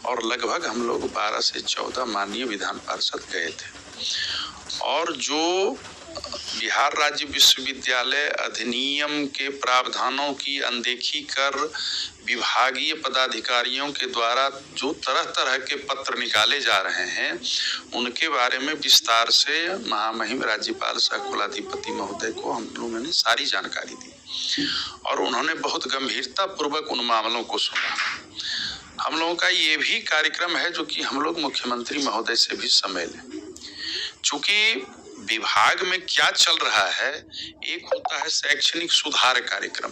और लगभग हम लोग 12 से 14 माननीय विधान पार्षद गए थे। और जो बिहार राज्य विश्वविद्यालय अधिनियम के प्रावधानों की अनदेखी कर विभागीय पदाधिकारियों के द्वारा जो तरह तरह के पत्र निकाले जा रहे हैं, उनके बारे में विस्तार से महामहिम राज्यपाल सह कुलाधिपति महोदय को हम लोगों ने सारी जानकारी दी और उन्होंने बहुत गंभीरता पूर्वक उन मामलों को सुना। हम लोगों का ये भी कार्यक्रम है जो कि हम लोग मुख्यमंत्री महोदय से भी समय लें। चूंकि विभाग में क्या चल रहा है, एक होता है शैक्षणिक सुधार कार्यक्रम,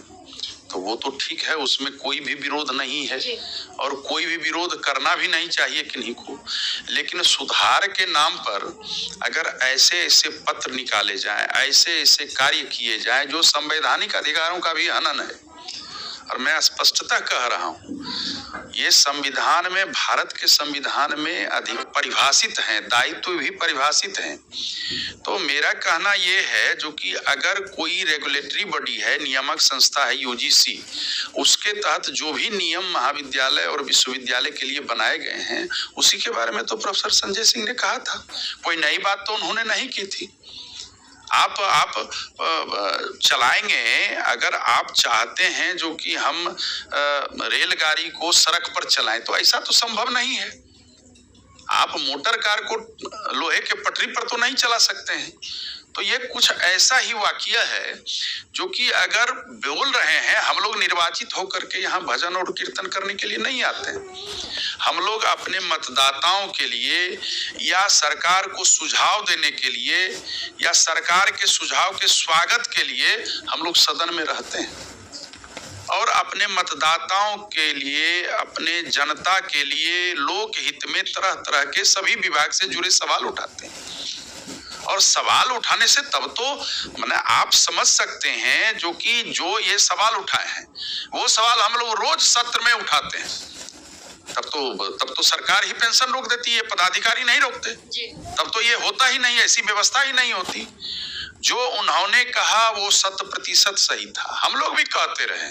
तो वो तो ठीक है, उसमें कोई भी विरोध नहीं है और कोई भी विरोध करना भी नहीं चाहिए किन्हीं को। लेकिन सुधार के नाम पर अगर ऐसे ऐसे पत्र निकाले जाएं, ऐसे ऐसे कार्य किए जाएं जो संवैधानिक अधिकारों का भी हनन है, और मैं स्पष्टता कह रहा हूं, ये संविधान में, भारत के संविधान में अधिक परिभाषित हैं, दायित्व भी परिभाषित हैं। तो मेरा कहना ये है जो कि अगर कोई रेगुलेटरी बॉडी है, नियामक संस्था है यूजीसी, उसके तहत जो भी नियम महाविद्यालय और विश्वविद्यालय के लिए बनाए गए हैं, उसी के बारे में तो प्रोफेसर संजय सिंह ने कहा था। कोई नई बात तो उन्होंने नहीं की थी। आप चलाएंगे, अगर आप चाहते हैं जो कि हम रेलगाड़ी को सड़क पर चलाएं, तो ऐसा तो संभव नहीं है। आप मोटर कार को लोहे के पटरी पर तो नहीं चला सकते हैं। तो ये कुछ ऐसा ही वाकया है जो कि अगर बोल रहे हैं, हम लोग निर्वाचित होकर के यहाँ भजन और कीर्तन करने के लिए नहीं आते हैं। हम लोग अपने मतदाताओं के लिए या सरकार को सुझाव देने के लिए या सरकार के सुझाव के स्वागत के लिए हम लोग सदन में रहते हैं और अपने मतदाताओं के लिए, अपने जनता के लिए, लोक हित में तरह तरह के सभी विभाग से जुड़े सवाल उठाते हैं। और सवाल उठाने से तब तो माने आप समझ सकते हैं जो कि जो ये सवाल उठाए हैं वो सवाल हम लोग रोज सत्र में उठाते हैं, तब तो सरकार ही पेंशन रोक देती है, पदाधिकारी नहीं रोकते। तब तो ये होता ही नहीं, ऐसी व्यवस्था ही नहीं होती। जो उन्होंने कहा वो 100% सही था। हम लोग भी कहते रहे,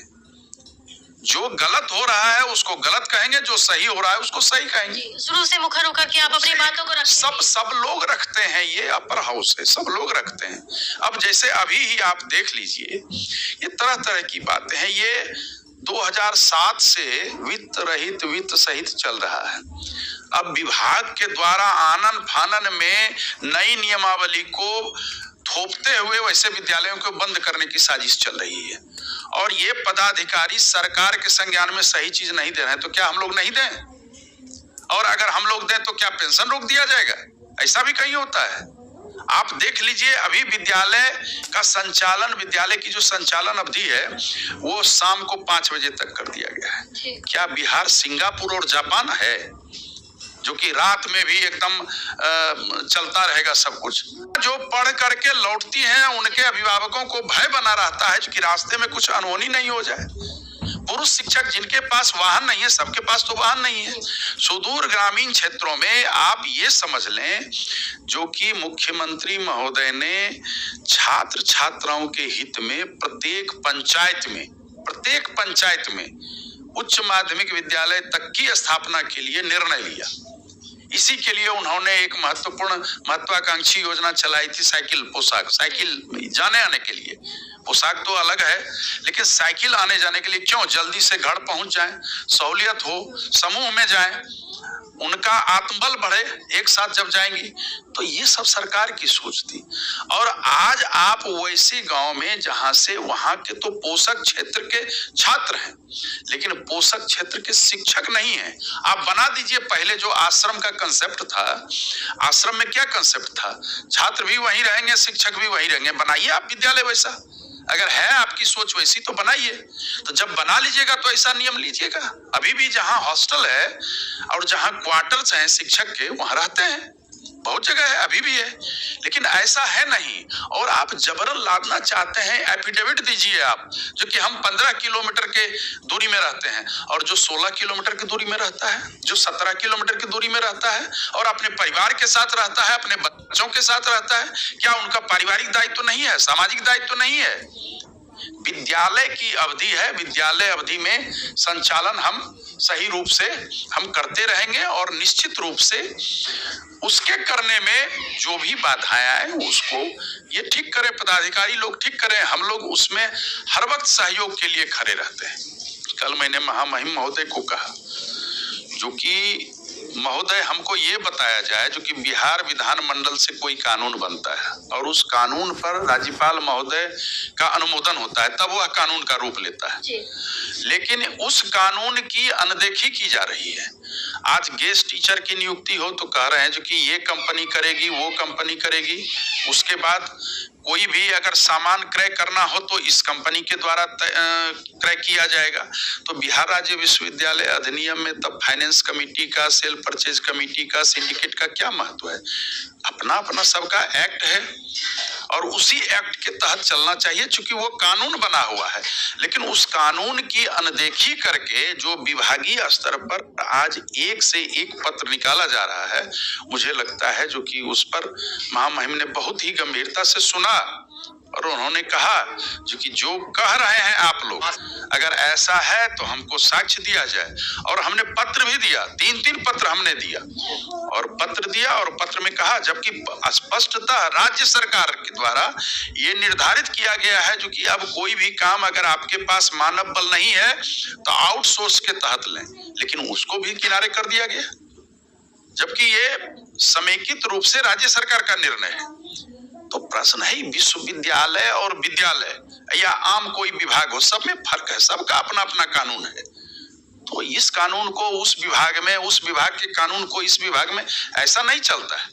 जो गलत हो रहा है उसको गलत कहेंगे, जो सही हो रहा है उसको सही कहेंगे। शुरू से मुखर होकर के आप अपनी बातों को रखते सब लोग रखते हैं, ये अपर हाउस है, सब लोग रखते हैं। अब जैसे अभी ही आप देख लीजिए, ये तरह तरह की बातें हैं। ये 2007 से वित्त रहित वित्त सहित चल रहा है। अब विभाग के द्वारा आनन फानन में नई नियमावली को थोपते हुए वैसे विद्यालयों को बंद करने की साजिश चल रही है और ये पदाधिकारी सरकार के संज्ञान में सही चीज नहीं दे रहे हैं। तो क्या हम लोग नहीं दें? और अगर हम लोग दें तो क्या पेंशन रोक दिया जाएगा? ऐसा भी कहीं होता है। आप देख लीजिए, अभी विद्यालय का संचालन, विद्यालय की जो संचालन अवधि है वो शाम को 5 बजे तक कर दिया गया है। क्या बिहार सिंगापुर और जापान है जो कि रात में भी एकदम चलता रहेगा सब कुछ? जो पढ़ करके लौटती हैं उनके अभिभावकों को भय बना रहता है कि रास्ते में कुछ अनहोनी नहीं हो जाए। पुरुष शिक्षक जिनके पास वाहन नहीं है, सबके पास तो वाहन नहीं है। सुदूर ग्रामीण क्षेत्रों में आप ये समझ लें जो कि मुख्यमंत्री महोदय ने छात्र छात्राओं के हित में प्रत्येक पंचायत में उच्च माध्यमिक विद्यालय तक की स्थापना के लिए निर्णय लिया। इसी के लिए उन्होंने एक महत्वाकांक्षी योजना चलाई थी, साइकिल जाने आने के लिए। पोशाक तो अलग है, लेकिन साइकिल आने जाने के लिए क्यों? जल्दी से घर पहुंच जाएं, सहूलियत हो, समूह में जाएं, उनका आत्मबल बढ़े एक साथ जब जाएंगी। तो ये सब सरकार की सोच थी। और आज आप वैसे गांव में जहां से वहां के तो पोषक क्षेत्र के छात्र हैं लेकिन पोषक क्षेत्र के शिक्षक नहीं हैं। आप बना दीजिए, पहले जो आश्रम का कंसेप्ट था, आश्रम में क्या कंसेप्ट था? छात्र भी वहीं रहेंगे, शिक्षक भी वहीं रहेंगे। बनाइए आप विद्यालय वैसा, अगर है आपकी सोच वैसी तो बनाइए। तो जब बना लीजिएगा तो ऐसा नियम लीजिएगा। अभी भी जहां हॉस्टल है और जहां क्वार्टर्स हैं शिक्षक के, वहां रहते हैं, बहुत जगह है, अभी भी है, लेकिन ऐसा है नहीं। और आप जबरन लादना चाहते हैं, एफिडेविट दीजिए आप, जो कि हम 15 किलोमीटर के दूरी में रहते हैं और जो 16 किलोमीटर की दूरी में रहता है, जो 17 किलोमीटर की दूरी में रहता है और अपने परिवार के साथ रहता है, अपने बच्चों के साथ रहता है, क्या उनका पारिवारिक दायित्व तो नहीं है, सामाजिक दायित्व तो नहीं है? विद्यालय की अवधि है, विद्यालय अवधि में संचालन हम सही रूप से हम करते रहेंगे और निश्चित रूप से उसके करने में जो भी बाधाएं आए उसको ये ठीक करें, पदाधिकारी लोग ठीक करें, हम लोग उसमें हर वक्त सहयोग के लिए खड़े रहते हैं। कल मैंने महामहिम महोदय को कहा जो कि महोदय हमको ये बताया जाए जो कि बिहार विधानमंडल से कोई कानून बनता है और उस कानून पर राज्यपाल महोदय का अनुमोदन होता है, तब वह कानून का रूप लेता है, लेकिन उस कानून की अनदेखी की जा रही है। आज गेस्ट टीचर की नियुक्ति हो तो कह रहे हैं जो कि ये कंपनी करेगी, वो कंपनी करेगी, उसके बाद कोई भी अगर सामान क्रय करना हो तो इस कंपनी के द्वारा क्रय किया जाएगा। तो बिहार राज्य विश्वविद्यालय अधिनियम में तब फाइनेंस कमेटी का, सेल परचेज कमेटी का, सिंडिकेट का क्या महत्व है? अपना अपना सबका एक्ट है और उसी एक्ट के तहत चलना चाहिए चूंकि वो कानून बना हुआ है। लेकिन उस कानून की अनदेखी करके जो विभागीय स्तर पर आज एक से एक पत्र निकाला जा रहा है, मुझे लगता है जो कि उस पर महामहिम ने बहुत ही गंभीरता से सुना और उन्होंने कहा जो कि जो कह रहे हैं आप लोग अगर ऐसा है तो हमको साक्ष्य दिया जाए। और हमने पत्र भी दिया, 3 पत्र हमने दिया और पत्र दिया और पत्र में कहा, जबकि स्पष्टतः राज्य सरकार के द्वारा ये निर्धारित किया गया है जो कि अब कोई भी काम अगर आपके पास मानव बल नहीं है तो आउटसोर्स के तहत लें, लेकिन उसको भी किनारे कर दिया गया, जबकि ये समेकित रूप से राज्य सरकार का निर्णय है। तो प्रश्न है विश्वविद्यालय और विद्यालय या आम कोई विभाग हो, सब में फर्क है, सबका अपना अपना कानून है। तो इस कानून को उस विभाग में, उस विभाग के कानून को इस विभाग में, ऐसा नहीं चलता है।